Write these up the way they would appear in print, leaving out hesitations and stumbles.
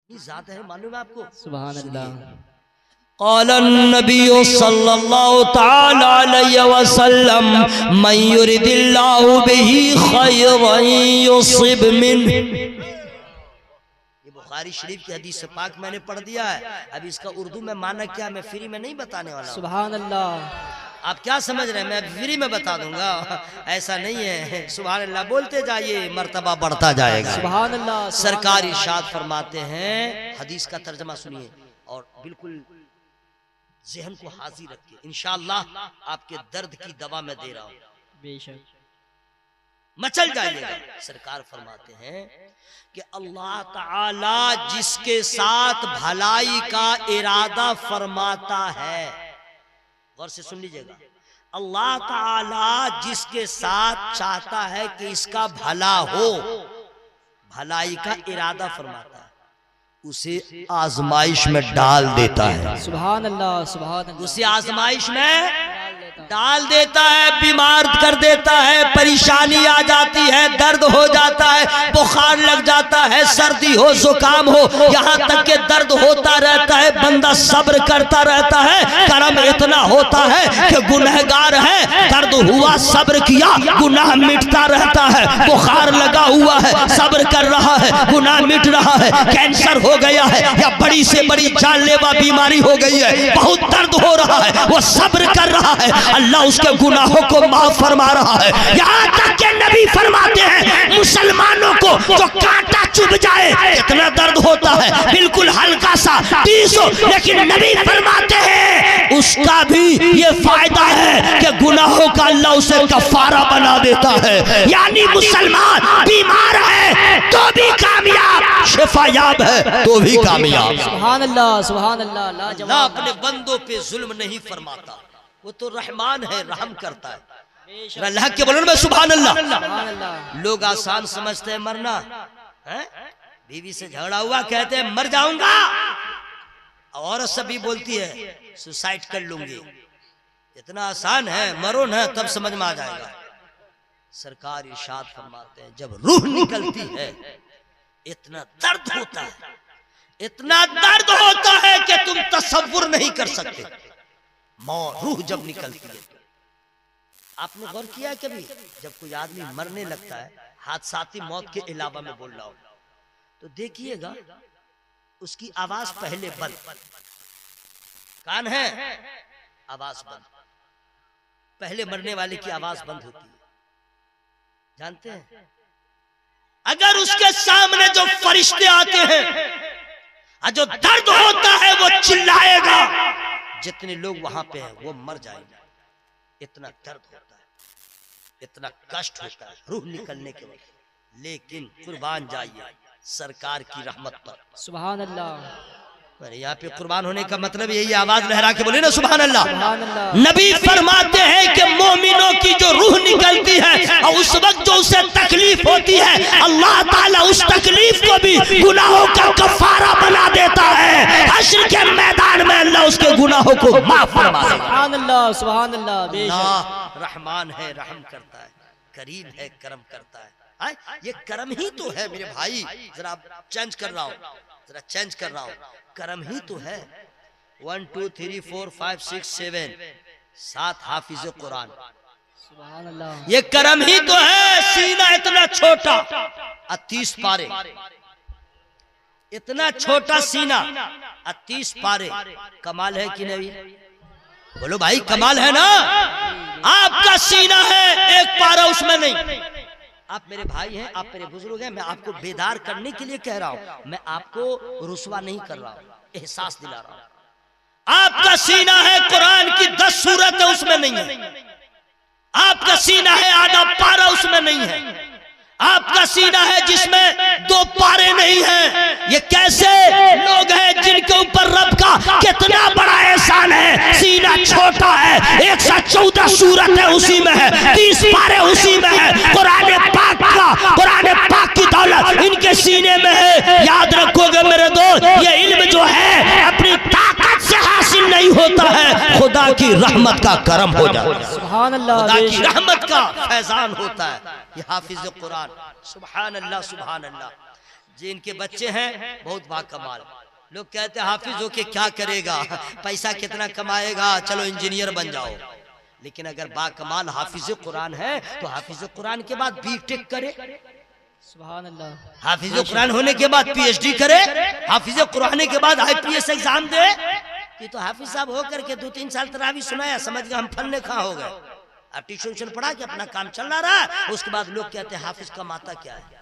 ज़ात है, मालूम है आपको? सुभान अल्लाह। क़ाल नबी सल्लल्लाहु तआला अलैहि वसल्लम मन युरिदिल्लाहु बिही खैरन युसिब मिन। ये बुखारी शरीफ की हदीस पाक मैंने पढ़ दिया है। अब इसका उर्दू में माना क्या मैं फ्री में नहीं बताने वाला। सुभान अल्लाह। आप क्या समझ रहे हैं मैं फ्री में बता दूंगा? ऐसा नहीं है। सुभान अल्लाह बोलते जाइए, मर्तबा बढ़ता जाएगा। सुभान अल्लाह। सरकार इरशाद फरमाते हैं, हदीस का तर्जमा सुनिए और बिल्कुल ज़हन को हाजिर रखिए, इंशाअल्लाह आपके दर्द की दवा मैं दे रहा हूँ, बेशक मचल जाइएगा। सरकार फरमाते हैं कि अल्लाह ताला जिसके साथ भलाई का इरादा फरमाता है, गौर से सुन लीजिएगा, अल्लाह ताला जिसके साथ चाहता है कि इसका भला हो, भलाई का इरादा फरमाता है, उसे आजमाइश में डाल देता है। सुभान अल्लाह। सुभान अल्लाह। उसे आजमाइश में डाल देता है, बीमार कर देता है, परेशानी आ जाती है, दर्द हो जाता है, बुखार लग जाता है, सर्दी हो, जुकाम हो, यहाँ तक के दर्द होता रहता है, बंदा सब्र करता रहता है। करम इतना होता है कि गुनहगार है, दर्द हुआ सब्र किया, गुनाह मिटता रहता है। बुखार लगा हुआ है, सब्र कर रहा है, गुनाह मिट रहा है। कैंसर हो गया है या बड़ी से बड़ी जानलेवा बीमारी हो गई है, बहुत दर्द हो रहा है, वो सब्र कर रहा है, अल्लाह उसके गुनाहों को माफ फरमा रहा है। यहाँ तक के नबी फरमाते हैं मुसलमानों को जो कांटा चुभ जाए, कितना दर्द होता है, बिल्कुल हल्का सा 30 हो, लेकिन नबी फरमाते हैं उसका भी ये फायदा है कि गुनाहों का अल्लाह उसे कफारा बना देता है। यानी मुसलमान बीमार है तो भी कामयाब, शिफायाब है तो भी कामयाब। सुभान अल्लाह। सुभान अल्लाह। अल्लाह अपने बंदों पे जुल्म नहीं फरमाता, वो तो रहमान है, रहम करता है। अल्लाह के बोलो ना सुभान अल्लाह। लोग आसान समझते हैं मरना है? बीवी से झगड़ा हुआ कहते हैं मर जाऊंगा, और सभी बोलती है सुसाइड कर लूंगी। इतना आसान है, मरो ना तब समझ में आ जाएगा। सरकार इरशाद फरमाते हैं जब रूह निकलती है इतना दर्द होता है, इतना दर्द होता है कि तुम तसव्वुर नहीं कर सकते। रूह जब निकलती है, आपने गौर किया है कभी जब कोई आदमी मरने लगता है, हादसाती मौत के अलावा में बोल रहा हूं, तो देखिएगा उसकी आवाज पहले बंद, कान है आवाज बंद, पहले मरने वाले की आवाज बंद होती है। जानते हैं अगर उसके सामने जो फरिश्ते आते हैं और जो दर्द होता है वो चिल्लाएगा, जितने लोग वहां पे हैं वो मर जाएंगे। इतना दर्द होता है, इतना कष्ट होता है रूह निकलने के वक्त। लेकिन कुर्बान जाइए सरकार की रहमत पर। सुभान अल्लाह। यहाँ पे कुर्बान होने का मतलब यही, आवाज लहरा के बोले ना सुभान अल्लाह। सुभान अल्लाह। नबी फरमाते हैं कि मोमिनों की जो रूह निकलती है और उस वक्त जो उसे तकलीफ होती है, अल्लाह ताला उस तकलीफ को भी गुनाहों का कफारा बना देता है। हश्र के मैदान में अल्लाह उसके गुनाहों को माफ फरमा देगा। सुभान अल्लाह। सुभान अल्लाह। बेशक रहमान है, रहम करता है, करीम है, करम करता है। ये करम ही तो है मेरे भाई। जरा चेंज कर रहा हूँ, जरा चेंज कर रहा हूँ, करम ही तो है। 1 2 3 4 5 6 7 7 हाफिज कुरान, सुभान अल्लाह। ये करम ही तो है। सीना इतना छोटा, 30 पारे, इतना छोटा सीना, 30 पारे, कमाल है कि नहीं? बोलो भाई कमाल है ना? आपका सीना है, एक पारा उसमें नहीं। आप मेरे भाई हैं, आप मेरे बुजुर्ग हैं, मैं आपको बेदार करने के लिए कह रहा हूं, मैं आपको रुसवा नहीं कर रहा हूं, एहसास दिला रहा हूं। आपका सीना है कुरान की 10 सूरत है उसमें नहीं है। आपका सीना है आधा पारा उसमें नहीं है। आपका सीना है जिसमें 2 पारे नहीं है। ये कैसे लोग हैं जिनके ऊपर रब का कितना बड़ा एहसान है। सीना छोटा है, 114 सूरत है उसी में है, 30 पारे उसी में है। कुरान पाक की दौलत इनके सीने में है। याद रखोगे मेरे दोस्त, ये इल्म जो है अपनी ताकत से हासिल नहीं होता है, खुदा की रहमत का करम हो जाता है। सुभान अल्लाह। खुदा की रहमत का फैजान होता है। ये हाफिज कुरान, सुभान अल्लाह सुभान अल्लाह। जिनके बच्चे हैं बहुत बाकमाल, लोग कहते हैं हाफिज होके क्या करेगा, पैसा कितना कमाएगा, चलो इंजीनियर बन जाओ। लेकिन अगर बाकमाल हाफिज कुरान है तो हाफिज कुरान के बाद बीटेक करे, सुभान अल्लाह, हाफिज कुरान होने के बाद पीएचडी करे, हाफिज कुरान के बाद आईपीएस एग्जाम दे। ये तो हाफिज साहब होकर के 2-3 साल तरावी सुनाया, समझ गए हम फन्ने खा हो गए। अब ट्यूशन पढ़ा के अपना काम चल रहा है, उसके बाद लोग कहते हैं हाफिज का माता क्या है।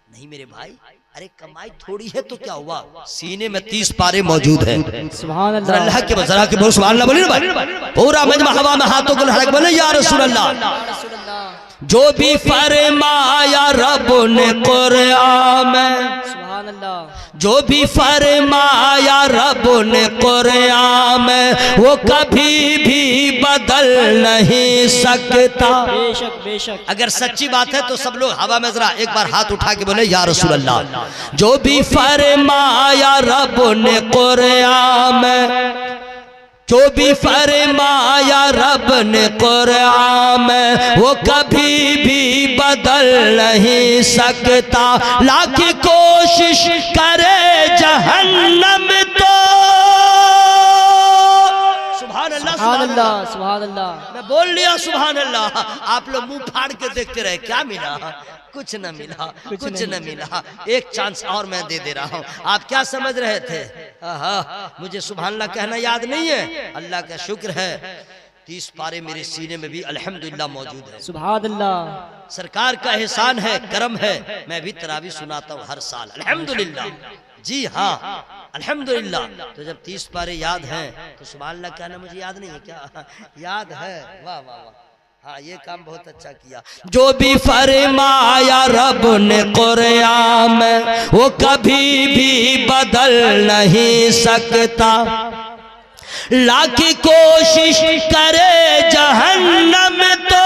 नहीं मेरे भाई, अरे कमाई थोड़ी है तो क्या हुआ, सीने में 30 पारे मौजूद है। सुभान अल्लाह अल्लाह, के बजरा के बोल सुभान अल्लाह बोलिए ना भाई। पूरा मजमा हवा में हाथों को लहरा के बोले या रसूल अल्लाह। रसूल अल्लाह, जो भी फरमाया रब ने कुरान में, सुभान अल्लाह, जो भी फरमाया रब ने कुरान में, वो कभी भी बदल नहीं सकता। बेशक बेशक, अगर सच्ची बात है तो सब लोग हवा में जरा एक बार हाथ उठा के बोले या रसूल अल्लाह। जो भी फरमाया रब ने कुरान में, जो भी फरमाया रब ने कुरान में, वो कभी भी बदल नहीं सकता। लाख कोशिश करे जहन्नम तो, सुभान अल्लाह सुभान अल्लाह, सुभान अल्लाह, मैं बोल लिया सुभान अल्लाह। आप लोग मुंह फाड़ के देखते रहे, क्या मिला, कुछ न मिला, कुछ न मिला। एक चांस और मैं दे दे रहा हूँ। आप क्या समझ रहे थे, मुझे सुभान अल्लाह कहना याद नहीं है, अल्लाह का शुक्र है 30 पारे मेरे सीने में भी अल्हम्दुलिल्लाह मौजूद है। सुभान अल्लाह, सरकार का एहसान है, करम है, मैं भी तरावी सुनाता हूँ हर साल अल्हम्दुलिल्लाह। जी हाँ अल्हम्दुलिल्लाह। तो जब 30 पारे याद हैं तो सुभान अल्लाह कहना मुझे याद नहीं है क्या, याद है, वाह वाह वाह, हाँ ये काम बहुत अच्छा किया। जो भी फरमाया रब ने कुरान में, वो कभी भी बदल नहीं सकता। लाख कोशिश करे जहन्नम तो,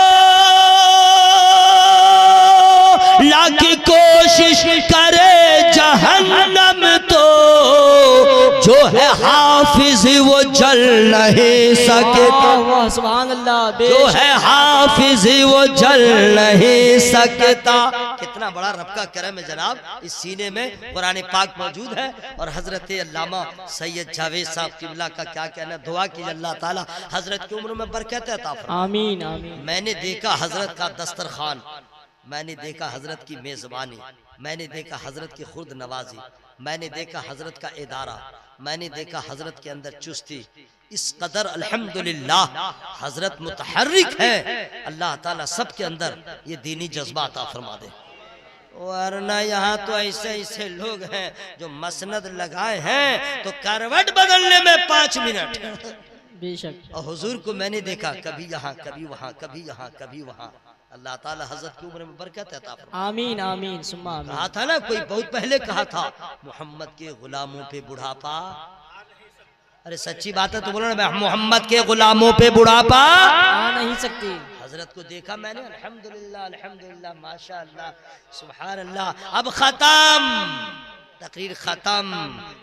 लाख कोशिश करे जहन्नम तो, जो है हाफिज वो जल नहीं सकता। वाह सुभान अल्लाह, जो है हाफिज वो जल नहीं सकता। कितना बड़ा रब का करम है जनाब, इस सीने में कुरान पाक मौजूद है। और हजरत अल्लामा सैयद जावेद साहब किबला का क्या कहना, दुआ की अल्लाह ताला हजरत की उम्र में बरकत अता फरमाए। आमीन आमीन। मैंने देखा हजरत का दस्तरखान, मैंने देखा हजरत की मेजबानी, मैंने देखा हजरत की खुर्द नवाजी, मैंने देखा हजरत का इदारा, मैंने देखा हजरत के अंदर चुस्ती। इस कदर अल्हम्दुलिल्लाह हजरत मुतहर्रिक है। अल्लाह ताला सबके अंदर ये दीनी जज्बा अता फरमा दे। वरना यहाँ तो ऐसे ऐसे लोग हैं जो मसनद लगाए हैं तो करवट बदलने में 5 मिनट। बेशक। और हुजूर को मैंने देखा कभी यहाँ कभी वहाँ, कभी यहाँ कभी वहाँ। अल्लाह ताला हजरत की उम्र में बरकत अता फरमाए। आमीन आमीन सुम्मा आमीन। कहा था ना, कोई बहुत पहले कहा था मोहम्मद के गुलामों पे बुढ़ापा। अरे सच्ची बात है तो बोलो ना, मोहम्मद के गुलामों पे बुढ़ापा आ नहीं सकती। हजरत को देखा मैंने, अल्हम्दुलिल्लाह अल्हम्दुलिल्लाह माशाअल्लाह सुभान अल्लाह। अब खत्म, तकरीर खत्म,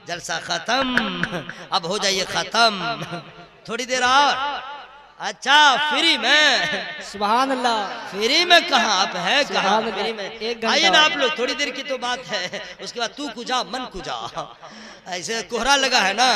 जलसा खत्म, अब हो जाइए खत्म, थोड़ी देर और। अच्छा फ्री में, सुभान अल्लाह, फ्री में कहाँ आप है, कहाँ सुभान फ्री अल्लाह, में। एक घंटा आइए ना आप लोग, थोड़ी देर की तो बात है, उसके बाद तू कुजा मन कुजा। ऐसे कोहरा लगा है ना,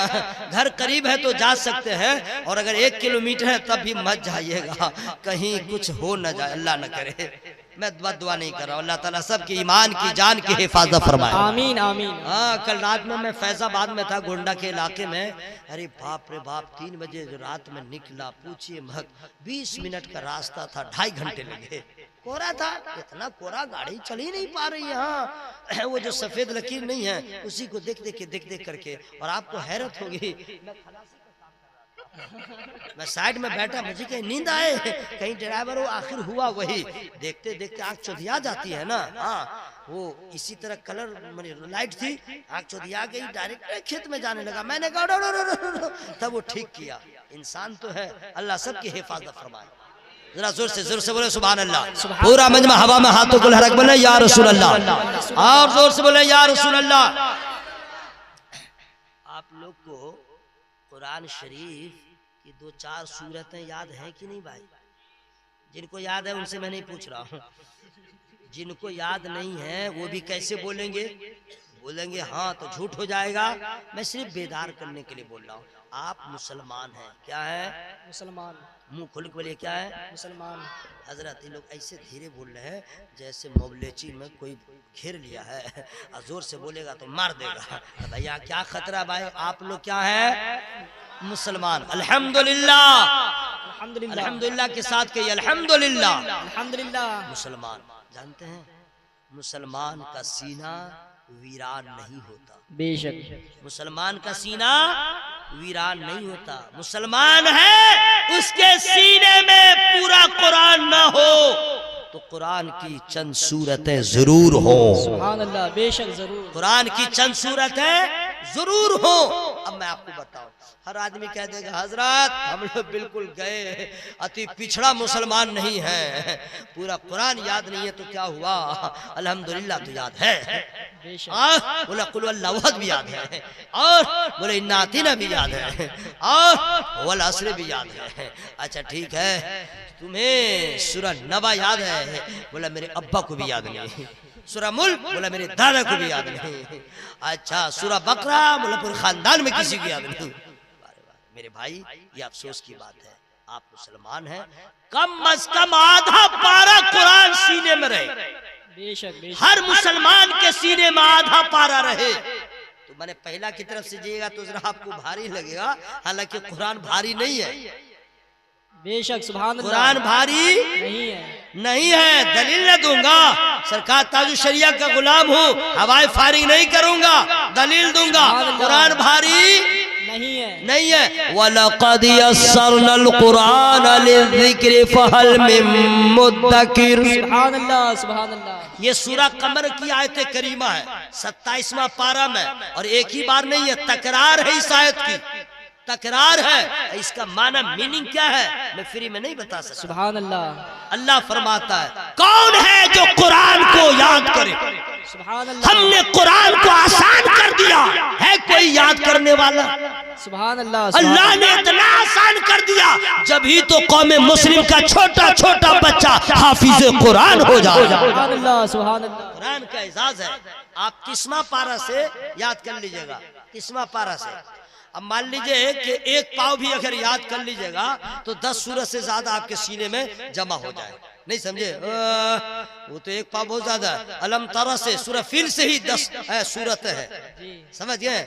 घर करीब है तो जा सकते हैं, और अगर 1 किलोमीटर है तब भी मत जाइएगा, कहीं कुछ हो न जाए, अल्लाह न करे। मैं दुआ नहीं कर रहा हूँ, अल्लाह ताला सबके ईमान की जान की हिफाजत फरमाए। आमीन आमीन। हाँ कल रात में मैं फैजाबाद में था, गोंडा के इलाके में। अरे बाप रे बाप, 3 बजे जो रात में निकला, पूछिए मत, 20 मिनट का रास्ता था, 2.5 घंटे लगे। कोहरा था, इतना कोहरा, गाड़ी चल ही नहीं पा रही यहाँ। वो जो सफेद लकीर नहीं है उसी को देख देख करके, और आपको हैरत होगी, मैं साइड में बैठा, मुझे कहीं नींद आए, कहीं ड्राइवर वो आखिर हुआ वही, देखते देखते आँख चौधिया जाती है ना। हाँ वो इसी तरह कलर लाइट थी, आँख चौधिया गई, डायरेक्ट खेत में जाने लगा। मैंने कहा तब वो ठीक किया। इंसान तो है, अल्लाह सबकी हिफाजत फरमाए। जरा जोर से बोले सुभान अल्लाह। पूरा मजमा हवा में हाथों को लहरा के बोले या रसूल अल्लाह, और जोर से बोले या रसूल अल्लाह। आप लोग को कुरान शरीफ की 2-4 सूरतें याद हैं कि नहीं भाई? जिनको याद है उनसे मैं नहीं पूछ रहा हूँ, जिनको याद नहीं है वो भी कैसे बोलेंगे? बोलेंगे हाँ तो झूठ हो जाएगा। मैं सिर्फ बेदार करने के लिए बोल रहा हूँ। आप मुसलमान हैं, क्या है? मुसलमान। मुंह खोल के बोलिए, क्या है? मुसलमान। हजरत ये लोग ऐसे धीरे बोल रहे हैं जैसे मोबलेची में कोई घेर लिया है और जोर से बोलेगा तो मार देगा। तो भैया क्या खतरा भाई, आप लोग क्या है? मुसलमान। अल्हम्दुलिल्लाह, अल्हम्दुलिल्लाह। अल्हम्दुलिल्लाह के साथ कहिए अल्हम्दुलिल्लाह। अल्हम्दुलिल्लाह। मुसलमान। जानते हैं मुसलमान का सीना वीरान नहीं होता। बेशक। मुसलमान का सीना वीरान नहीं होता। मुसलमान है उसके सीने में पूरा कुरान ना हो तो कुरान की चंद सूरतें जरूर हो। सुभान अल्लाह। बेशक जरूर कुरान की चंद सूरतें जरूर हो। अब मैं आपको बताऊं, हर आदमी कह देगा हजरत हम लोग बिल्कुल गए, अति पिछड़ा मुसलमान नहीं है, पूरा कुरान याद नहीं है। तो क्या हुआ? अल्हम्दुलिल्लाह तो याद है। बोला कुल अल्लाह भी याद है, और बोले इन्ना अतीना भी याद है, और वल असर भी याद है। अच्छा ठीक है, तुम्हें सूरह नबा याद है? बोला मेरे अब्बा को भी याद नहीं। सूरह मुल्क? बोला मेरे दादा को भी याद नहीं। अच्छा सूरह बकरा? बोला पूरे खानदान में किसी को याद नहीं। मेरे भाई ये अफसोस की बात है, आप मुसलमान हैं, कम अज कम आधा पारा कुरान सीने में रहे। बेशक बेशक। हर मुसलमान के सीने में आधा पारा रहे। तो मैंने पहला की तरफ से जाइएगा तो जरा आपको भारी लगेगा, हालांकि कुरान भारी नहीं है। बेशक सुभान अल्लाह। कुरान भारी नहीं है, नहीं है। दलील न दूंगा, सरकार ताजु शरिया का गुलाम हूँ, हवाई फायरिंग नहीं करूंगा, दलील दूंगा। कुरान भारी नहीं है, नहीं है। वलक़द यस्सरनल कुरान लिज़िक्रि फहल मिन मुद्दकिर। सुभान अल्लाह। सुभान अल्लाह। ये सूरह कमर की आयत करीमा है, 27वां पारा में, और एक ही बार नहीं है, तकरार है इस आयत की, तकरार है। इसका माना मीनिंग क्या है मैं फ्री में नहीं बता सकता। सुभान अल्लाह। अल्लाह फरमाता है कौन है जो कुरान को याद करे? सुभान अल्लाह। हमने कुरान को आसान कर दिया, है कोई याद करने वाला? सुभान अल्लाह। अल्लाह ने इतना आसान कर दिया, जब ही तो कौम मुस्लिम का छोटा छोटा बच्चा हाफिज कुरान हो जाए। सुभान अल्लाह। सुभान अल्लाह। कुरान का एजाज है। आप किस्मा पारा से याद कर लीजिएगा, किस्मा पारा से। अब मान लीजिए कि एक पाव भी अगर याद कर लीजिएगा तो 10 सूरत से ज्यादा आपके सीने में जमा हो जाए। नहीं समझे? वो तो एक पाव बहुत ज्यादा है। अलम तरा से सूरह फील से ही 10 सूरत है, समझ गए?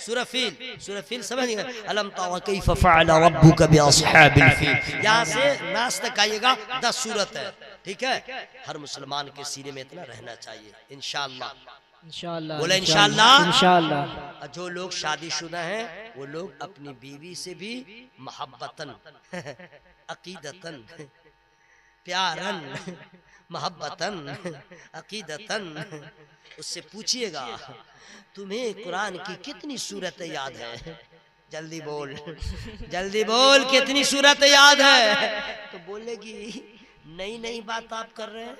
सूरह फील समझ गए? अलम तरा कैफ फअल रब्बुका बिअस्हाबिल फील, यहाँ से नास तक आइएगा 10 सूरत है। ठीक है, हर मुसलमान के सीने में इतना रहना चाहिए इंशाअल्लाह। इंशाअल्लाह। बोले इंशाअल्लाह। इंशाअल्लाह। जो लोग शादीशुदा हैं वो लोग अपनी बीवी से भी मोहब्बतन अकीदतन प्यारन मोहब्बतन अकीदतन उससे पूछिएगा तुम्हें कुरान की कितनी सूरत याद है? जल्दी बोल, जल्दी बोल, कितनी सूरत याद है? तो बोलेगी नई नई बात आप कर रहे हैं,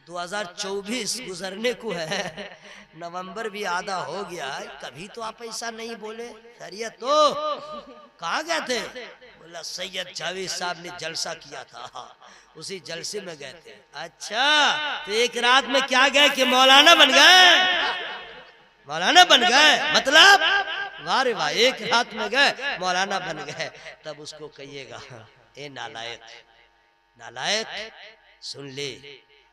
2024 गुजरने को है, नवंबर भी आधा हो गया है, कभी तो आप ऐसा नहीं बोले। खैरियत तो? कहाँ गए थे? बोला सैयद जावेद साहब ने जलसा किया था, उसी जलसे में गए थे। अच्छा, तो एक रात में क्या गए कि मौलाना बन गए? मौलाना बन गए मतलब वाह रे वाह, एक रात में गए मौलाना बन गए। तब उसको कहिएगा ए नालायक, नालायक सुन ले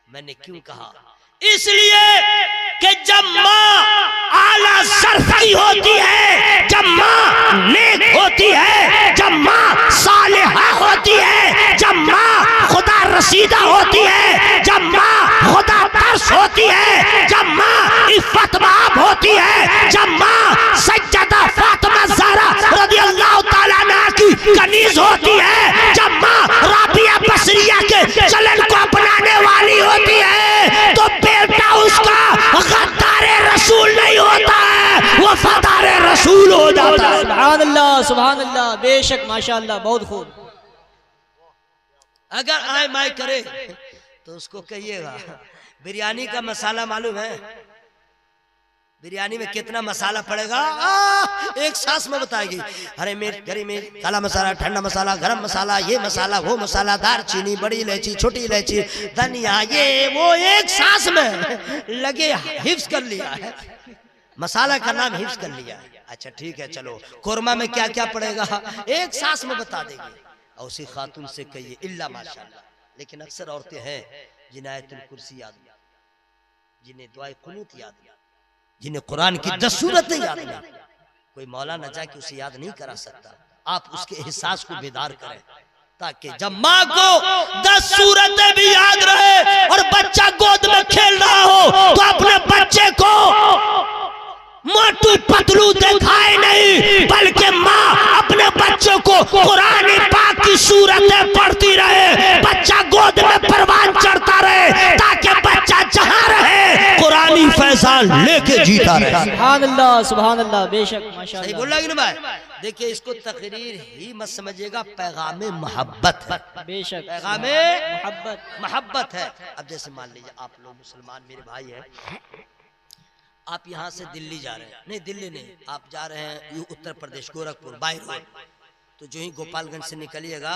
मैंने क्यों कहा, इसलिए कि जब माँ आला सर्फ की होती है, जब माँ नेक होती है, जब माँ सालिहा होती है, जब माँ खुदा रसीदा होती है, जब माँ खुदा तरस होती है, जब माँ इफ़्फ़त बाब होती है, जब माँ सज्जदा फातिमा ज़हरा रज़ियल्लाहु ताला अन्हा की कनीज़ होती है, जब माँ राबिया बसरिया के चलन को अपनाने वाली होती है, तो बेटा उसका गद्दारे रसूल नहीं होता है, वो वफादारे रसूल हो जाता है। सुभान अल्लाह। सुभान अल्लाह। बेशक माशाअल्लाह, बहुत खूब। अगर आए माई करे तो उसको कहिएगा बिरयानी का मसाला मालूम है? बिरयानी में कितना मसाला पड़ेगा एक सांस में बताएगी। हरे मिर्च, गरी मिर्च, काला मसाला, ठंडा मसाला, गरम मसाला, ये मसाला, वो मसाला, दालचीनी, बड़ी इलायची, छोटी इलायची, धनिया, ये वो एक सांस में लगे हिफ्ज कर लिया है। मसाला का नाम हिफ्ज कर लिया है। अच्छा ठीक है, चलो कोरमा में क्या क्या पड़ेगा एक सांस में बता देगी। और उसी खातून से कहिए इल्ला माशाअल्लाह। लेकिन अक्सर औरतें हैं जिन्हें आयतुल कुर्सी याद नहीं, जिन्हें दुआए कुनूत याद नहीं, जिन्हें कुरान की 10 सूरतें याद नहीं। कोई मौला न जाके उसे याद नहीं करा सकता। आप उसके एहसास को बेदार करें ताकि जब माँ को 10 सूरतें भी याद रहे और बच्चा गोद में खेल रहा हो तो अपने बच्चे को मोटू पतलू दिखाए नहीं, बल्कि माँ अपने बच्चों को कुरान पाक की सूरतें पढ़ती रहे, बच्चा गोद में परवान चढ़ता रहे ताकि बच्चा जहाँ रहे कुरानी फैजान लेके जीता रहे। सुभान अल्लाह, बेशक माशाअल्लाह। सही बोल रहा है कि नहीं भाई? देखिए इसको तकरीर ही मत समझिएगा, पैगाम मोहब्बत है, बेशक पैगाम मोहब्बत है। अब जैसे मान लीजिए आप लोग मुसलमान मेरे भाई हैं, आप यहाँ से दिल्ली जा रहे हैं, नहीं दिल्ली नहीं, आप जा रहे हैं उत्तर प्रदेश गोरखपुर बाई रोड, तो जो ही गोपालगंज से निकलिएगा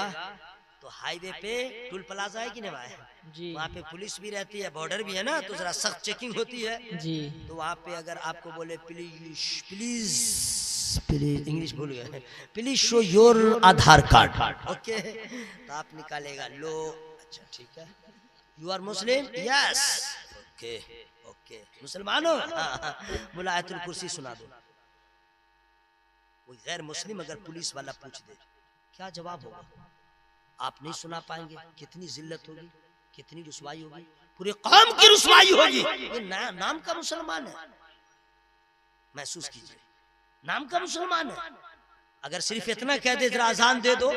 तो हाईवे पे टोल प्लाजा है कि नहीं भाई जी, वहाँ पे पुलिस भी रहती है, बॉर्डर भी है ना, तो जरा सख्त चेकिंग होती है जी। तो वहाँ पे अगर आपको बोले प्लीज प्लीज प्लीज, इंग्लिश भूल गए, please show your Aadhaar card, okay, तो आप निकालेगा लो, अच्छा ठीक है, you are Muslim, yes, okay okay, मुसलमान हो, बोला आयतुल कुर्सी सुना दो। कोई गैर मुस्लिम अगर पुलिस वाला पूछ दे क्या जवाब होगा? आप नहीं सुना पाएंगे। कितनी जिल्लत होगी, कितनी रुसवाई होगी, पूरे कौम की रुसवाई होगी। ये नाम का मुसलमान है, महसूस कीजिए, नाम का मुसलमान है। अगर सिर्फ इतना कह दे जरा अजान दे दो,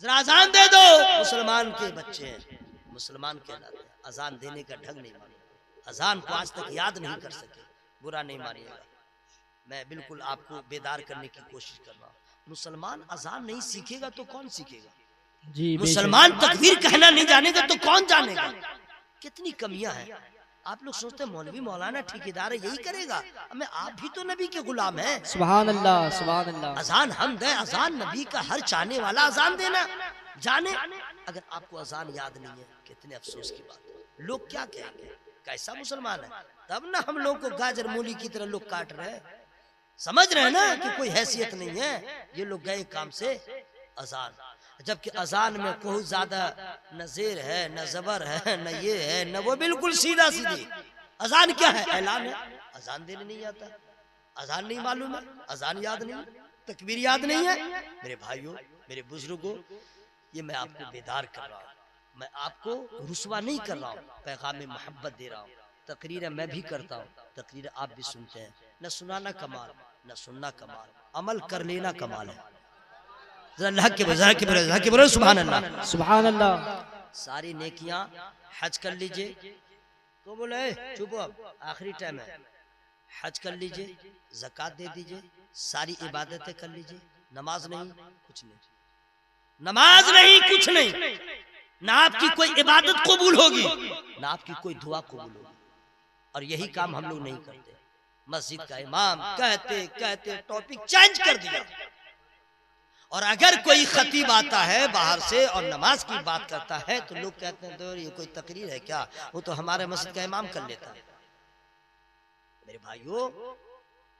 जरा अजान दे दो, मुसलमान के बच्चे हैं, मुसलमान कहलाते हैं। अजान देने का ढंग नहीं मानिए, अजान को आज तक याद नहीं कर सके, बुरा नहीं मानिएगा, मैं बिल्कुल आपको बेदार करने की कोशिश कर रहा हूँ। मुसलमान अजान नहीं सीखेगा तो कौन सीखेगा? जी, मुसलमान तकबीर कहना नहीं जानेगा तो कौन जानेगा? कितनी कमियां हैं। आप लोग सोचते हैं मौलवी मौलाना ठेकेदार यही करेगा, हमें आप भी तो नबी के गुलाम हैं। सुभान अल्लाह, सुभान अल्लाह। अजान हम दें, अजान नबी का हर चाहने वाला अजान देना जाने। अगर आपको अजान याद नहीं है, कितने अफसोस की बात है। लोग क्या कहेंगे, कैसा मुसलमान है? तब ना हम लोग को गाजर मूली की तरह लोग काट रहे हैं, समझ रहे हैं ना कि कोई हैसियत नहीं है, ये लोग गए काम से अजान, जबकि अजान में कोई ज्यादा न जेर है, न जबर है, न ये है, न वो, बिल्कुल सीधा सीधी। अजान क्या है? ऐलान है। अजान देने नहीं आता, अजान नहीं मालूम है, अजान याद नहीं, तकबीर याद नहीं है। मेरे भाइयों, मेरे बुजुर्गों, ये मैं आपको बेदार कर रहा हूँ, मैं आपको रुसवा नहीं कर रहा हूँ, पैगाम मोहब्बत दे रहा हूँ। तकरीर मैं भी करता हूँ, तकरीर आप भी सुनते हैं। न सुनाना कमाल, न सुनना कमाल, अमल कर लेना कमाल है। अल्लाह के बोलो सुभान अल्लाह, सुभान अल्लाह। सारी नेकियां हज कर लीजिए, तो बोले चुप, अब आखिरी टाइम है, हज कर लीजिए, ज़कात दे दीजिए, सारी इबादतें कर लीजिए, नमाज नहीं कुछ नहीं, नमाज नहीं कुछ नहीं, ना आपकी कोई इबादत कबूल होगी, ना आपकी कोई दुआ कबूल होगी। और यही काम हम लोग नहीं करते। मस्जिद का इमाम कहते कहते टॉपिक चेंज कर दिया, और अगर कोई खतीब आता है बाहर से और नमाज की बात करता है तो लोग कहते हैं तो ये कोई तकरीर है क्या, वो तो हमारे मस्जिद का इमाम कर लेता है। मेरे भाइयों,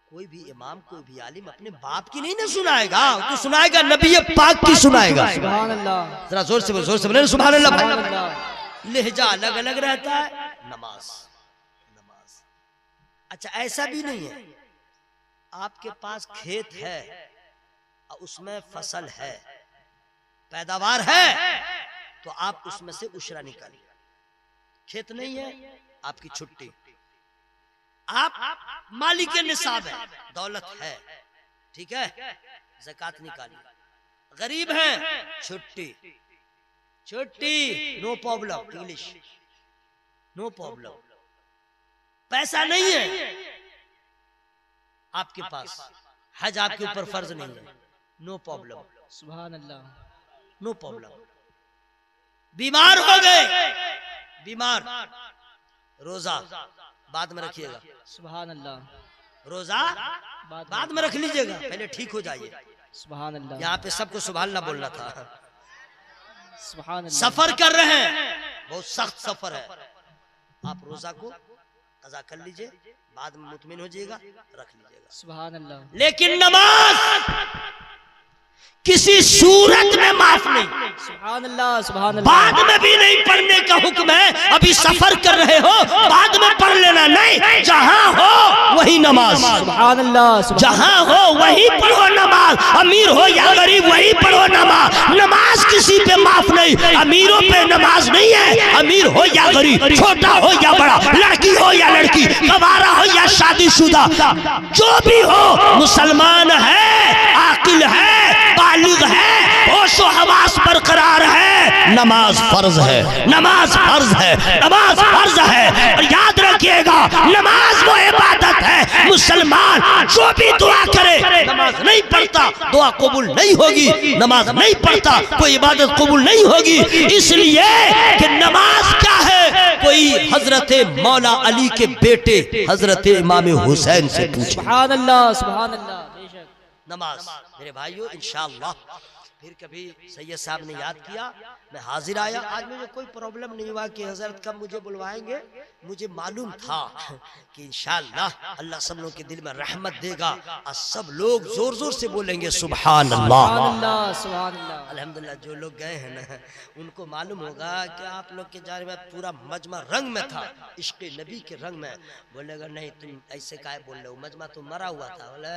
कोई भी इमाम, कोई भी आलिम अपने बाप की नहीं ना सुनाएगा, तो सुनाएगा नबी पाक की सुनाएगा। सुभान अल्लाह। जरा जोर से बोले सुभान अल्लाह भाई। लहजा अलग अलग रहता है, नमाज नमाज। अच्छा ऐसा भी नहीं है, आपके पास खेत है और उसमें फसल है, पैदावार है, तो आप उसमें से उशरा निकालिए। खेत नहीं है, आपकी छुट्टी, आप मालिक निसाब है, दौलत है, ठीक है, ज़कात निकालिए। गरीब है, छुट्टी छुट्टी, no problem, English no problem. पैसा नहीं है आपके पास, हज आपके ऊपर फर्ज नहीं है, नो प्रॉब्लम, सुभान अल्लाह, नो प्रॉब्लम। बीमार हो गए, बीमार, रोजा बाद में रखिएगा। सुभान अल्लाह। रोजा बाद में रख लीजिएगा, पहले ठीक हो जाइए। सुभान अल्लाह। यहाँ पे सबको सुभान अल्लाह बोलना था। सुभान अल्लाह। सफर कर रहे हैं, बहुत सख्त सफर है, आप रोजा को कज़ा कर लीजिए, बाद में मुतमिन हो जाइएगा, रख लीजिएगा। सुभान अल्लाह। लेकिन नमाज किसी सूरत में माफ नहीं। सुभान अल्लाह। सुभान अल्लाह। बाद में भी नहीं पढ़ने का हुक्म है। अभी सफर कर रहे हो, बाद में पढ़ लेना नहीं, जहाँ हो वही नमाज। सुभान अल्लाह। जहाँ हो वही पढ़ो नमाज, अमीर हो या गरीब वही पढ़ो नमाज। नमाज किसी पे माफ नहीं, अमीरों पे नमाज नहीं है, अमीर हो या गरीब, छोटा हो या बड़ा, लड़की हो या लड़की, कवारा हो या शादीशुदा, जो भी हो मुसलमान है, आकिल है, बालिग है, होशो हवास बरकरार है, नमाज फर्ज है, नमाज फर्ज है, नमाज फर्ज है। और याद रखिएगा, नमाज वो इबादत है, मुसलमान जो भी दुआ करे, नमाज नहीं पढ़ता दुआ कबूल नहीं होगी, नमाज नहीं पढ़ता कोई इबादत कबूल नहीं होगी। इसलिए कि नमाज क्या है, कोई हजरत मौला अली के बेटे हजरत इमाम हुसैन से पूछे। सुभान अल्लाह। सुभान अल्लाह। नमाज मेरे भाइयों इंशाअल्लाह फिर कभी सैयद साहब ने याद किया, मैं हाजिर आया। आज मुझे कोई प्रॉब्लम नहीं हुआ कि हजरत कब मुझे बुलवाएंगे, मुझे मालूम था कि इंशाअल्लाह अल्लाह सब लोगों के दिल में रहमत देगा और सब लोग जोर जोर से बोलेंगे सुभान अल्लाह। सुभान अल्लाह। अल्हम्दुलिल्लाह जो लोग गए हैं ना, उनको मालूम होगा कि आप लोग के जाने में पूरा मजमा रंग में था, इश्क़ नबी के रंग में। बोलेगा नहीं तुम ऐसे काहे बोल रहे हो, मजमा तो मरा हुआ था। बोले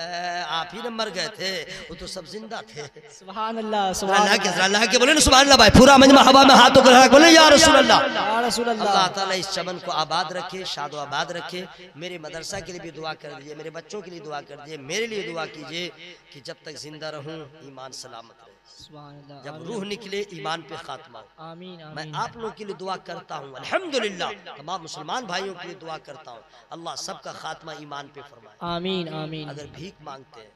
आप ही न मर गए थे, वो तो सब जिंदा थे। सुभान अल्लाह। अल्लाह के बोले ना सुभान अल्लाह भाई, पूरा मजमा हवा में हाथों को लगा बोले या रसूल अल्लाह। या रसूल अल्लाह। अल्लाह ताला इस चमन को आबाद रखे, शादो आबाद रखे। मेरे मदरसा के लिए भी दुआ कर दीजिए, मेरे बच्चों के लिए दुआ कर दीजिए, मेरे लिए दुआ कीजिए कि जब तक जिंदा रहूं ईमान सलामत रहे, जब रूह निकले ईमान पे खात्मा। आमीन। मैं आप लोगों के लिए दुआ करता हूँ, अल्हम्दुलिल्लाह तमाम मुसलमान भाइयों के लिए दुआ करता हूँ, अल्लाह सबका खात्मा ईमान पे फरमाए। आमीन। आमीन। अगर भीख मांगते हैं,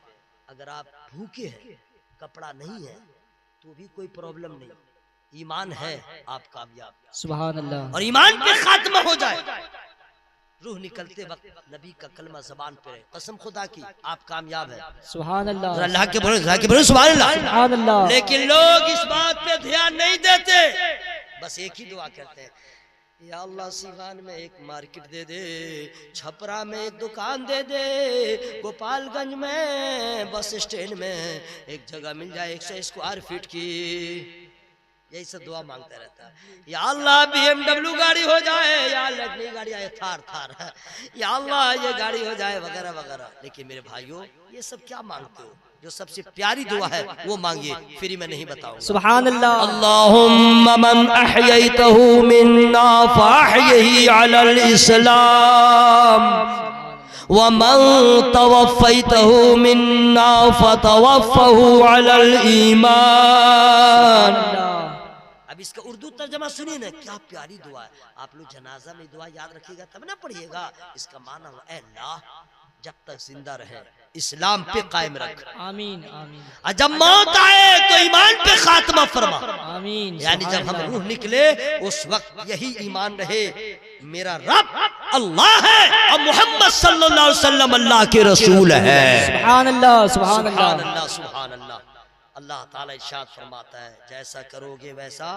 अगर आप भूखे हैं, कपड़ा नहीं है, तो भी कोई प्रॉब्लम नहीं, ईमान है आप कामयाब। सुभान अल्लाह। और ईमान पे खात्मा हो जाए, रूह निकलते वक्त नबी का कलमा ज़बान पे रहे, कसम खुदा की आप कामयाब है। सुभान अल्लाह। अल्लाह के बोले सुभान अल्लाह। लेकिन लोग इस बात पे ध्यान नहीं देते, बस एक ही दुआ करते हैं, या अल्लाह सिवान में एक मार्केट दे दे, छपरा में एक दुकान दे दे, गोपालगंज में बस स्टैंड में एक जगह मिल जाए 100 स्क्वायर फीट की। यही सब दुआ मांगता रहता है। या अल्लाह BMW गाड़ी हो जाए, या अल्लाह नई गाड़ी आए थार, या अल्लाह ये गाड़ी हो जाए वगैरह वगैरह। लेकिन मेरे भाइयों ये सब क्या मांगते हो, जो सबसे प्यारी दुआ है वो मांगिए, फ्री में नहीं बताऊंगा। सुभान अल्लाह। अल्लाहुम्मा मन अहयैतहु मिन्ना फअहयिही अलल इस्लाम व मन तवफ़ैतहु मिन्ना फतवफ़्फ़हु अलल ईमान। अब इसका उर्दू तर्जमा सुनिए ना, क्या प्यारी दुआ है। आप लोग जनाजा में दुआ याद रखिएगा तब ना पढ़िएगा। इसका माना हुआ, ऐ अल्लाह जब तक जिंदा रहे इस्लाम पे कायम रख। आमीन। आमीन। और जब मौत आए तो ईमान पे खात्मा फरमा। आमीन। यानी जब हम रूह निकले उस वक्त यही ईमान रहे, मेरा रब अल्लाह है और मोहम्मद सल्लल्लाहु अलैहि वसल्लम अल्लाह के रसूल है। सुभान अल्लाह। सुभान अल्लाह। सुभान अल्लाह। अल्लाह ताला इरशाद फरमाता है, जैसा करोगे वैसा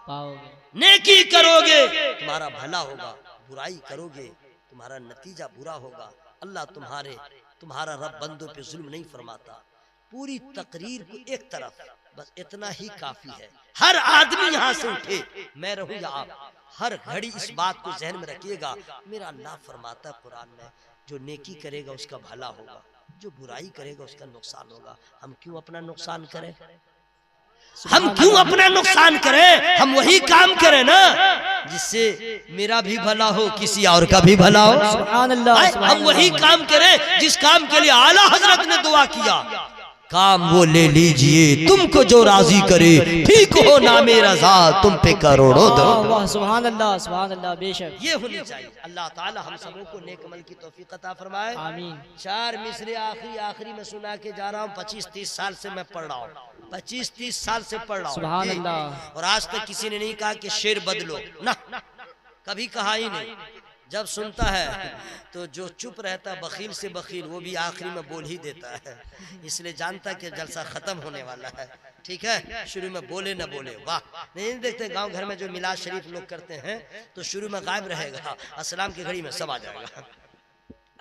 पाओगे, नेकी करोगे तुम्हारा भला होगा, बुराई करोगे तुम्हारा नतीजा बुरा होगा। अल्लाह तुम्हारा रब बंदों पे जुल्म नहीं फरमाता। पूरी तकरीर को एक तरफ, बस इतना ही काफी है। हर आदमी यहाँ से उठे, मैं रहूं या आप, हर घड़ी इस बात को जहन में रखिएगा। मेरा अल्लाह फरमाता है कुरान में, जो नेकी करेगा उसका भला होगा, जो बुराई करेगा उसका नुकसान होगा। हम क्यों अपना नुकसान करें, हम क्यों अपना नुकसान करें? हम वही काम करें ना जिससे मेरा भी भला हो, किसी और का भी भला हो। सुभान अल्लाह। हम वही काम करें जिस काम के लिए आला हजरत ने दुआ किया, काम वो ले लीजिए तुमको जो राजी करे, ठीक हो ना मेरा रज़ा तुम पे करोड़ों दो। सुभान अल्लाह। सुभान अल्लाह। बेशक ये होनी चाहिए। अल्लाह ताला हम सबों को नेक अमल की तौफीक अता फरमाए। आमीन। 4 मिसरे आखिरी में सुना के जा रहा हूँ। 25-30 साल से मैं पढ़ रहा हूँ, 25-30 साल से पढ़ रहा हूँ। सुभान अल्लाह। और आज तक किसी ने नहीं कहा कि शेर बदलो, ना कभी कहा ही नहीं। जब सुनता है तो जो चुप रहता बखील से बखील वो भी आखिरी में बोल ही देता है, इसलिए जानता कि जलसा खत्म होने वाला है। ठीक है, शुरू में बोले न बोले, वाह। नहीं देखते गांव घर में जो मिलाद शरीफ लोग करते हैं तो शुरू में गायब रहेगा, अस्सलाम की घड़ी में सब आ जाएगा।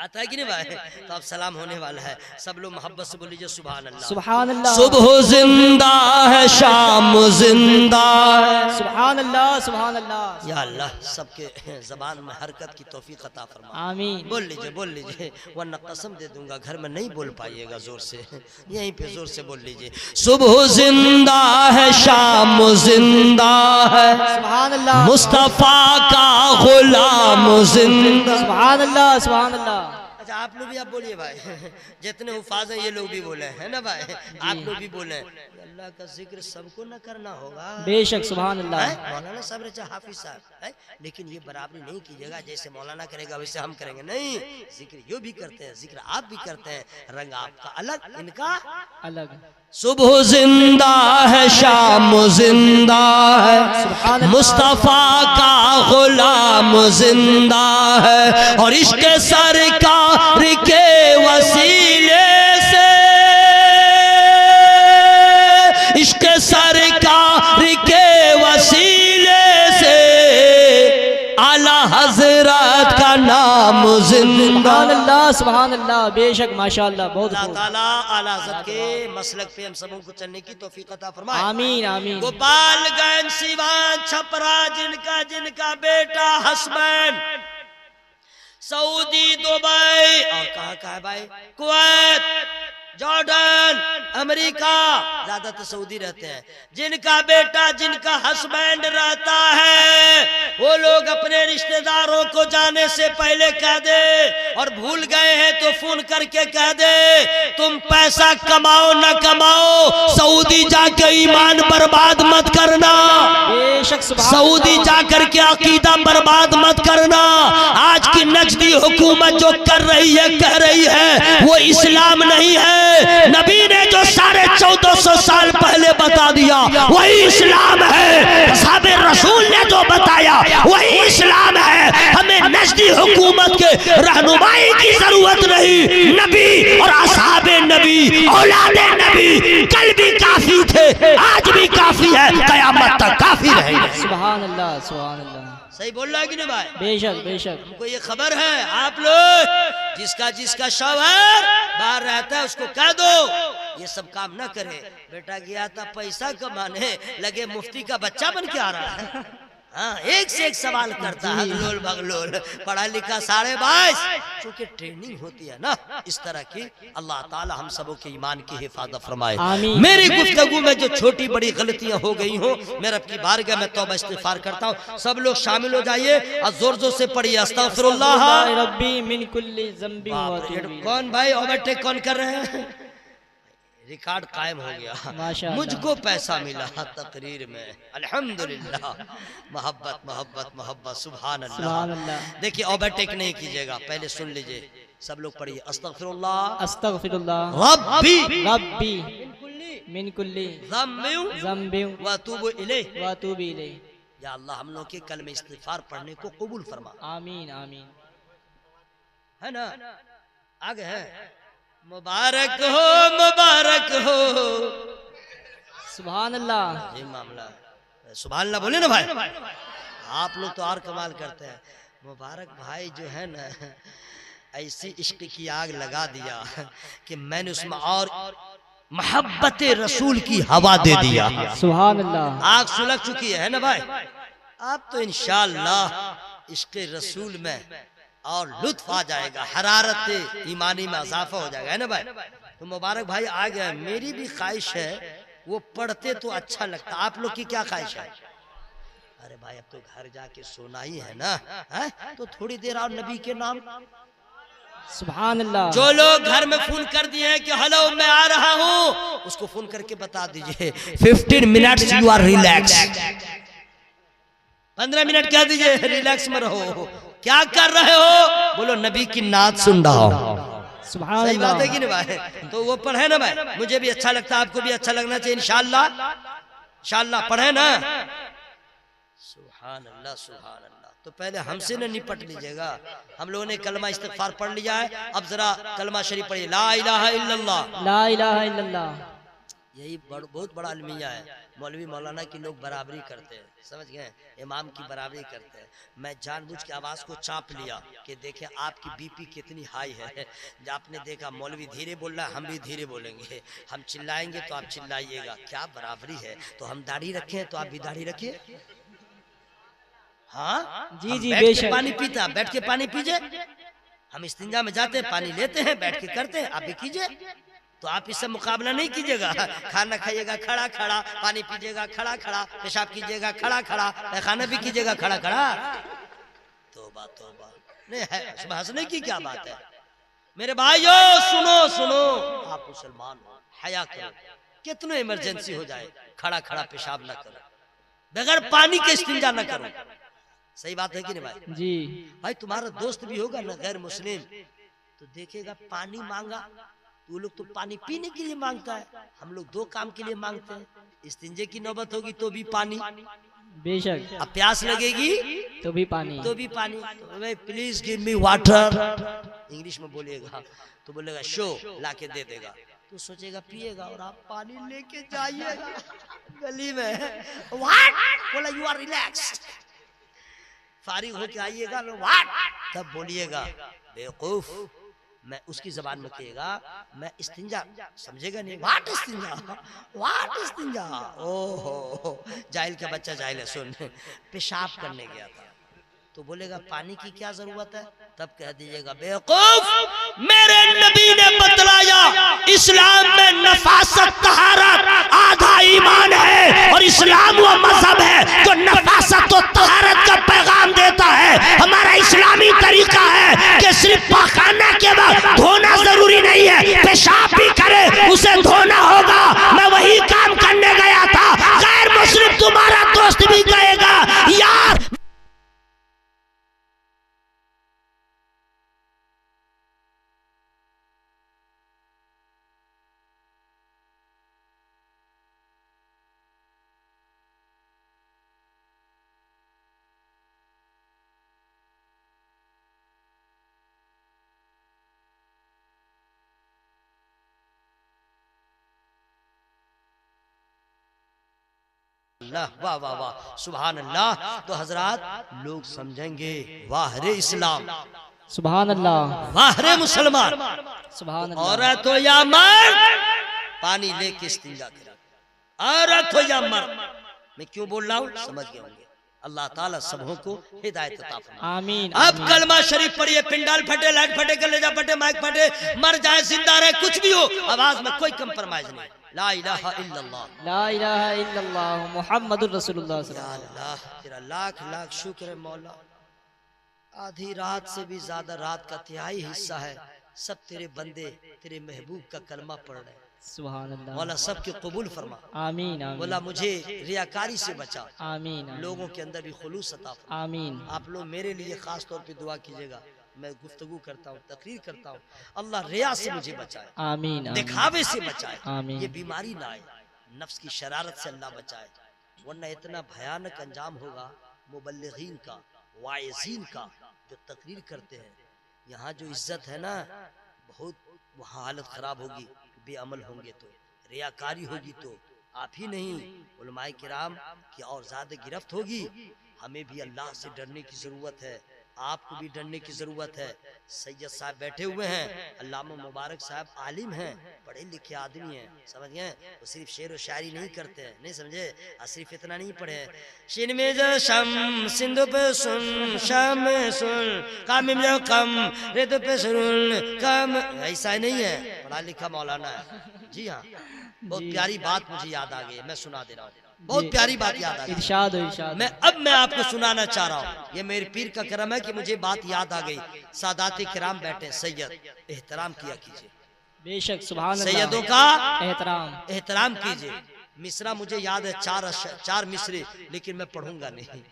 आता है कि नहीं भाई? तो अब सलाम होने वाला है, सब लोग मोहब्बत से बोल लीजिए सुभान अल्लाह। सुभान अल्लाह। सुबह जिंदा है, शाम जिंदा है, सुभान अल्लाह, सुभान अल्लाह। या अल्लाह सबके जबान में हरकत की तौफीक अता फरमा। आमीन। बोल लीजिए, वरना कसम दे दूंगा घर में नहीं बोल पाइएगा जोर से, यहीं पे जोर से बोल लीजिए। सुबह जिंदा है, शाम जिंदा है, सुभान अल्लाह। मुस्तफा का गुलाम जिंदा। सुभान अल्लाह, सुभान अल्लाह। अच्छा आप लोग भी आप बोलिए भाई, जितने हुफाज हैं ये लोग भी बोले है ना भाई, आप लोग भी बोले। अल्लाह का जिक्र सबको न करना होगा, बेशक। सुभान अल्लाह। मौलाना साहब रचा हाफिज साहब है, लेकिन ये बराबरी नहीं कीजिएगा, जैसे मौलाना करेगा वैसे हम करेंगे, नहीं। जिक्र यो भी करते हैं, जिक्र आप भी करते हैं, रंग आपका अलग इनका अलग। सुबह जिंदा है, शाम जिंदा है, मुस्तफा का गुलाम जिंदा है, और इश्क सरकार के वसीले से, इश्क सरकार के वसीले से, आला हजरत का नाम जिंदा। सुभान अल्लाह, सुभान अल्लाह। बेशक माशाअल्लाह, बहुत अल्लाह खूब। ताला आला हज़रत के मसलक पे हम सबों को चलने की तौफीक अता फरमाए। आमीन, आमीन। गोपालगंज, सिवान, छपरा, जिनका बेटा हस्बैंड सऊदी, दुबई और कहाँ है भाई, कुवैत, जॉर्डन, अमेरिका, ज्यादातर सऊदी रहते हैं, जिनका बेटा जिनका हस्बैंड रहता है, वो लोग अपने रिश्तेदारों को जाने से पहले कह दे, और भूल गए हैं तो फोन करके कह दे, तुम पैसा कमाओ न कमाओ, सऊदी जाके ईमान बर्बाद मत करना, बेशक। सऊदी जाकर के अकीदा बर्बाद मत करना। आज की नजदी हुकूमत जो कर रही है, कह रही है, वो इस्लाम नहीं है। नबी ने जो 1450 साल पहले बता दिया वही इस्लाम है, साहबे रसूल ने जो बताया वही इस्लाम है। हमें नजदी हुकूमत के रहनुमाई की जरूरत नहीं। नबी और असहाबे नबी, औलादे नबी कल भी काफी थे, आज भी काफी है, कयामत तक काफी रहेंगे। सुभान अल्लाह, सुभान अल्लाह। सही बोल रहा है कि नहीं भाई? बेशक, बेशक। हमको ये खबर है, आप लोग जिसका शौहर बाहर रहता है उसको कह दो ये सब काम ना करे। बेटा गया था पैसा कमाने, लगे मुफ्ती का बच्चा बन के आ रहा है। हाँ, एक से एक सवाल करता है, हगलोल बगलोल, पढ़ा लिखा 22.5, क्योंकि ट्रेनिंग होती है ना इस तरह की। अल्लाह ताला हम सबों के ईमान की हिफाजत फरमाए। मेरी गुफ्तगू में जो छोटी बड़ी गलतियां हो गई हो, मैं रब की बारगाह में तौबा इस्तिगफार करता हूँ। सब लोग शामिल हो जाइए और जोर जोर से पढ़िए अस्तगफिरुल्लाह रब्बी मिन कुल्ली ज़ंबि व अतूबु। कौन भाई ओवरटेक कौन कर रहे हैं? रिकॉर्ड कायम हो गया, मुझको पैसा मिला तकरीर में, अल्हम्दुलिल्लाह। मोहब्बत मोहब्बत मोहब्बत, सुभान अल्लाह। देखिए ओवरटेक नहीं कीजिएगा, पहले सुन लीजिए, सब लोग पढ़िए अस्तगफिरुल्लाह अस्तगफिरुल्लाह रब्बी रब्बी मिन कुल्ली ज़ंबि व अतूबु इलैह व अतूबु इलैह। या अल्लाह हम लोग के कलमे इस्तिगफार पढ़ने को कबूल फरमा। आमीन, आमीन। है ना? आगे है, मुबारक हो मुबारक हो। सुभान अल्लाह। ये मामला, सुभान अल्लाह बोले ना भाई। आप लोग तो और कमाल करते हैं। मुबारक भाई जो है ना, ऐसी इश्क की आग लगा दिया कि मैंने उसमें और मोहब्बत रसूल की हवा दे दिया। सुभान अल्लाह। आग सुलग चुकी है ना भाई। अब तो इंशाअल्लाह इश्क रसूल में और लुत्फ आ जाएगा, हरारत ईमानी में इजाफा हो जाएगा, है ना भाई। तो मुबारक भाई आ गया। मेरी भी ख्वाहिश है वो पढ़ते तो अच्छा लगता। आप लोग की क्या ख्वाहिश है? अरे भाई अब तो घर जाके सोना ही है ना, है? तो थोड़ी देर और नबी के नाम। सुभान अल्लाह। जो लोग घर में फोन कर दिए हैं कि हेलो मैं आ रहा हूँ, उसको फोन करके बता दीजिए 15 minutes you are relax. 15 minute कह दीजिए रिलैक्स में रहो। क्या कर रहे हो? बोलो नबी की नात सुन रहा हूँ। सही बात है कि नहीं भाई? तो वो पढ़े ना भाई, मुझे भी अच्छा लगता है, आपको भी अच्छा लगना चाहिए इंशाअल्लाह। इंशाअल्लाह पढ़े ना। सुभान अल्लाह, सुभान अल्लाह। तो पहले हमसे न निपट लीजिएगा। हम लोगों ने कलमा इस्तिग़फ़ार पढ़ लिया है, अब जरा कलमा शरीफ पढ़िए, ला इलाहा इल्लल्लाह। ला इलाहा इल्लल्लाह। यही बहुत बड़ा अलमिया है। मौलवी मौलाना की लोग बराबरी करते हैं, समझ गए, इमाम की बराबरी करते हैं। मैं जानबूझ के आवाज़ को चाप लिया कि देखें आपकी बीपी कितनी हाई है। जब आपने देखा मौलवी धीरे बोल रहा है, हम भी धीरे बोलेंगे, हम चिल्लाएंगे तो आप चिल्लाइएगा, क्या बराबरी है। तो हम दाढ़ी रखें तो आप भी दाढ़ी रखिए। हाँ जी जी बैठ के बेशक। पानी पीता, बैठ के पानी पीजिए। हम इस्तिंजा में जाते हैं, पानी लेते हैं, बैठ के करते हैं, आप भी कीजिए। तो आप इससे मुकाबला नहीं कीजिएगा। खाना खाइएगा खड़ा खड़ा, पानी पीजिएगा खड़ा खड़ा, पेशाब कीजिएगा खड़ा खड़ा, खाना भी कीजिएगा खड़ा खड़ा। तौबा तौबा, नहीं है इसमें हंसने की क्या बात है। मेरे भाइयों सुनो सुनो, आप मुसलमान हो, हया करो। कितने इमरजेंसी हो जाए, खड़ा खड़ा पेशाब ना करो, बगैर पानी के इस्तिंजा ना करो। सही बात है कि नहीं भाई? जी भाई तुम्हारा दोस्त भी होगा ना गैर मुस्लिम, तो देखेगा पानी मांगा, वो लोग तो पानी पीने के लिए मांगता है, हम लोग दो काम के लिए मांगते हैं। इस्तिंजे की नौबत होगी तो भी पानी, बेशक, अब प्यास लगेगी तो भी पानी, तो भी पानी। तो भाई please give me water, English में बोलिएगा तो बोलेगा शो, लाके दे देगा। तो सोचेगा पिएगा, और आप पानी लेके जाइएगा गली में, व्हाट बोला, यू आर रिलैक्स्ड, फारिग होके आइएगा, व्हाट, तब बोलिएगा बेवकूफ। मैं उसकी जबान में कहेगा मैं इस्तिंजा, समझेगा नहीं, व्हाट इस्तिंजा, व्हाट इस्तिंजा। ओहो जाहिल का बच्चा जाहिल है। सुन, पेशाब करने गया था, तो बोलेगा पानी की क्या जरूरत है, तब कह दीजिएगा बेवकूफ, मेरे नबी ने बतलाया इस्लाम में नफासत तहारत आधा ईमान है, और इस्लाम वो मजहब है जो नफासत और तहारत का पैगाम देता है। हमारा इस्लामी तरीका है कि सिर्फ पाखाना के बाद धोना जरूरी नहीं है, पेशाब भी करे उसे धोना होगा। मैं वही काम करने गया था, गैर मुस्लिम तुम्हारा दोस्त भी कहेगा यार अल्लाह, वाह वाह वाह, सुभान अल्लाह। तो हजरात लोग समझेंगे वाह रे इस्लाम, सुभान अल्लाह, वाह रे मुसलमान, सुभान अल्लाह। औरत हो या मर्द पानी लेके इस्तिंजा करे, औरत हो या मर्द। मैं क्यों बोल रहा हूँ समझ गए होंगे। अल्लाह ताला सबों को हिदायत अता फरमाए। आमीन। अब कलमा शरीफ पढ़िए, पिंडाल फटे, लाइट फटे, कलेजा फटे, माइक फटे, मर जाए जिंदा रहे, कुछ भी हो, आवाज में कोई कंप्रोमाइज नहीं। ला इलाहा इल्लल्लाह, ला इलाहा इल्लल्लाह मुहम्मदुर रसूलुल्लाह या अल्लाह तेरा लाख लाख शुक्र है मौला। आधी रात से भी ज्यादा, रात का तिहाई हिस्सा है, सब तेरे बंदे तेरे महबूब का कलमा पढ़ रहे हैं। सुभान अल्लाह। मौला सबके कबूल फरमा। आमीन आमीन। मौला मुझे रियाकारी से बचा, आमीन आमीन। लोगों के अंदर भी खुलूस अता फरमा। आमीन। आप लोग मेरे लिए खास तौर पे दुआ कीजिएगा। मैं गुफ्तगू करता हूँ, तकरीर करता हूँ, अल्लाह रिया से मुझे बचाए, आमीन आमीन। दिखावे से बचाए, आमीन। ये बीमारी ना आए, नफ्स की शरारत से अल्लाह बचाए, वरना इतना भयानक अंजाम होगा मुबल्लिगीन का, वाइज़ीन का, जो तकरीर करते हैं। यहाँ जो इज्जत है ना, बहुत वहाँ हालत खराब होगी, बेअमल होंगे तो, रियाकारी होगी तो, आप ही नहीं उलमाए किराम की और ज्यादा गिरफ्त होगी। हमें भी अल्लाह से डरने की जरूरत है, आपको भी डरने की जरूरत है। सैयद साहब बैठे हुए हैं, अल्लामा मुबारक साहब आलिम हैं, पढ़े लिखे आदमी हैं, समझ गए, वो सिर्फ शेर और शायरी नहीं करते हैं, नहीं समझे, सिर्फ इतना नहीं पढ़े हैं, शिन में जो शम सिंधु पे सुन शम सुन काम में जो कम रेत पे सुन कम, ऐसा नहीं है, पढ़ा लिखा मौलाना है। जी हाँ, बहुत प्यारी बात मुझे याद आ गई, मैं सुना दे रहा हूँ, बहुत प्यारी बात याद आ गई। इरशाद हो, इरशाद। मैं आपको सुनाना चाह रहा हूँ, ये मेरे पीर का करम है कि मुझे बात याद आ गई। सादात किराम बैठे, सैयद एहतराम किया कीजिए, बेशक सुभान अल्लाह। सैयदों का एहतराम कीजिए। मिसरा मुझे याद है, चार मिसरे, लेकिन मैं पढ़ूंगा नहीं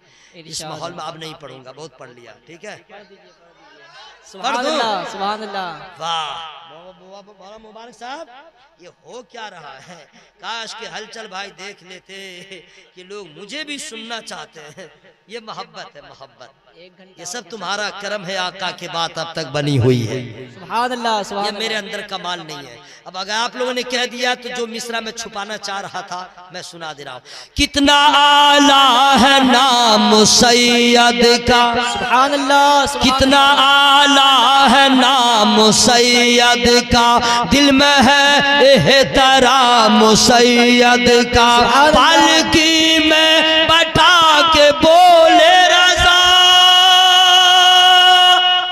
इस माहौल में, अब नहीं पढ़ूंगा, बहुत पढ़ लिया, ठीक है। सुभान अल्लाह, सुभान अल्लाह। वाह मुबारक साहब, ये हो क्या रहा है, काश के हलचल भाई देख लेते कि लोग मुझे भी सुनना चाहते हैं। ये मोहब्बत है, मोहब्बत। 1 घंटा ये सब तुम्हारा करम है आका के बात अब तक बनी हुई है। सुभान अल्लाह, ये सुभान मेरे अंदर कमाल नहीं है। अब अगर आप लोगों ने कह दिया तो जो मिसरा में छुपाना चाह रहा था मैं सुना दे रहा हूँ। कितना आला है नाम सैयद का, सुभान अल्लाह, कितना आला है नाम सैयद का, दिल में है एहतराम सैयद का, पालकी में बैठा के बोले रज़ा।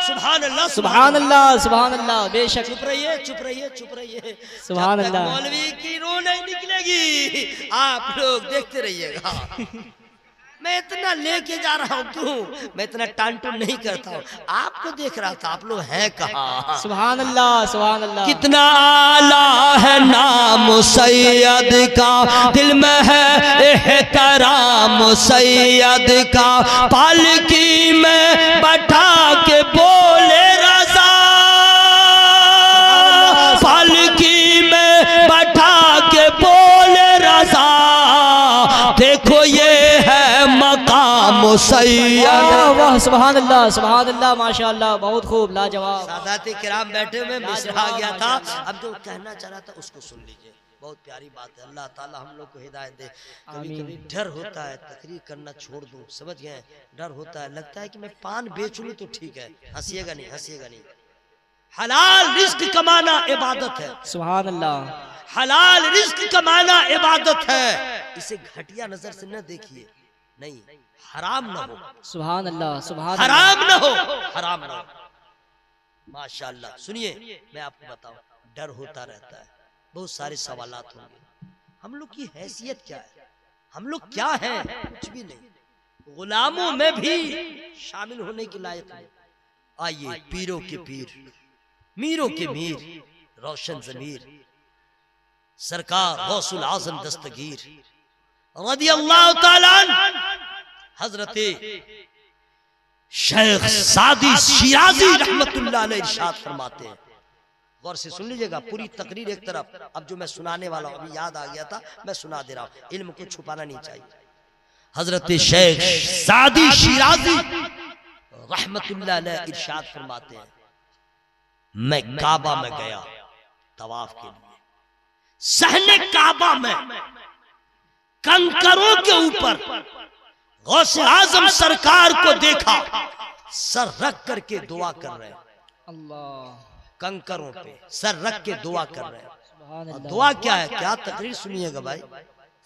सुभान अल्लाह, सुभान अल्लाह, सुभान अल्लाह, बेशक। चुप रहिए, चुप रहिए, चुप रहिए। सुभान जब तक अल्लाह। मौलवी की रूह नहीं निकलेगी आप लोग देखते रहिएगा। मैं इतना लेके जा रहा हूँ क्यों? मैं इतना टांटून नहीं करता हूँ, आपको देख रहा था। आप लोग हैं कहाँ? सुभान अल्लाह, सुभान अल्लाह। कितना आला है नाम सैयद का, दिल में है एहतराम सैयद का, पालकी में बैठा के बोले रज़ा, पालकी में बैठा के बोले रज़ा। देखो ये है मकाम सैयद। वाह, सुभान अल्लाह, सुभान अल्लाह, माशाअल्लाह, बहुत खूब, लाजवाब। सादाते किराम बैठे हुए, मिसरा आ गया था। अब जो कहना चाह रहा था उसको सुन लीजिए, बहुत प्यारी बात है। अल्लाह ताला हम लोग को हिदायत दे। कभी कभी डर होता है तकरीर करना छोड़ दूं, समझ गए? डर होता है, लगता है कि मैं पान बेच लूं तो ठीक है। हंसिएगा नहीं, हंसिएगा नहीं। हलाल रिज्क कमाना इबादत है। सुभान अल्लाह, हलाल रिज्क कमाना इबादत है। इसे घटिया नजर से न देखिए, नहीं, हराम न हो। सुभान अल्लाह, सुभान हराम न हो, हराम न हो। माशाअल्लाह। सुनिए, मैं आपको बताऊं, डर होता रहता है, बहुत सारे सवालात होंगे। हम लोग की हैसियत क्या है? हम लोग क्या हैं? कुछ भी नहीं। गुलामों में भी शामिल होने के लायक नहीं। आइए, पीरों के पीर, मीरों के मीर, रोशन जमीर सरकार गौसुल आजम दस्तगीर रज़ियल्लाहु ताला हजरत शेख सादी शिराजी रहमतुल्लाह अलैह इरशाद फरमाते हैं। गौर से सुन लीजिएगा, पूरी तकरीर एक तरफ। अब जो मैं सुनाने वाला हूं, अभी याद आ गया था, मैं सुना दे रहा हूं। इल्म को छुपाना नहीं चाहिए। हजरत शेख सादी शिराजी रहमतुल्लाह अलैह इरशाद फरमाते हैं, मैं काबा में गया तवाफ के लिए। सहने काबा में कंकरों के ऊपर गौसे आजम सरकार को देखा, सर रख करके दुआ कर रहे हैं। अल्लाह, कंकरों पे सर रख के दुआ कर रहे हैं। सुभान और अल्लाह, दुआ क्या है? क्या तकरीर सुनिएगा भाई,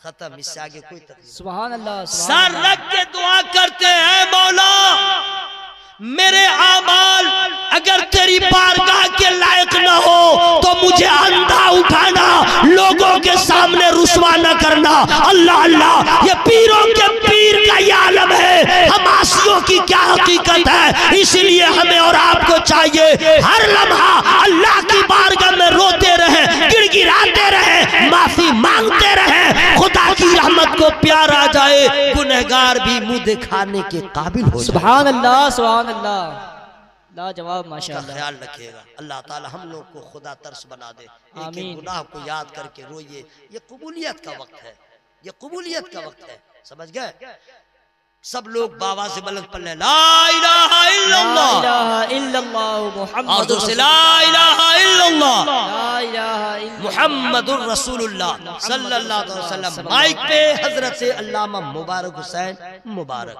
खत्म, इससे आगे कोई तकरीर। सुभान अल्लाह, सर रख के दुआ करते हैं, मौला मेरे आमाल अगर तेरी बारगाह के लायक न हो तो मुझे अंधा उठाना, लोगों के सामने रुसवा न करना। अल्लाह अल्लाह, ये पीरों के पीर का ये आलम है, हम आसियों की क्या हकीकत है। इसीलिए हमें और आपको चाहिए हर लम्हा अल्लाह की बारगाह में रोते रहे, गिड़गिड़ाते रहे, माफी मांगते रहे, खुदा की रहमत को प्यार आ जाए, गुनहगार भी मुंह दिखाने के काबिल हो। सुभान अल्लाह, सुभान अल्लाह, लाजवाब, माशाअल्लाह। ख्याल रखिएगा, अल्लाह ताला हम लोग को खुदा तरस बना दे। एक आमीन। एक गुनाह को याद करके रोइए। ये कबूलियत का वक्त है, ये कबूलियत का वक्त है, समझ गए? सब लोग बाबा से बुलंद पढ़ने, ला इलाहा इल्लल्लाह, ला इलाहा इल्लल्लाह मुहम्मदुर और से ला इलाहा इल्लल्लाह ला इलाहा इल्लल्लाह मुहम्मदुर रसूलुल्लाह सल्लल्लाहु अलैहि वसल्लम। माइक पे हजरत से अल्लामा मुबारक हुसैन मुबारक।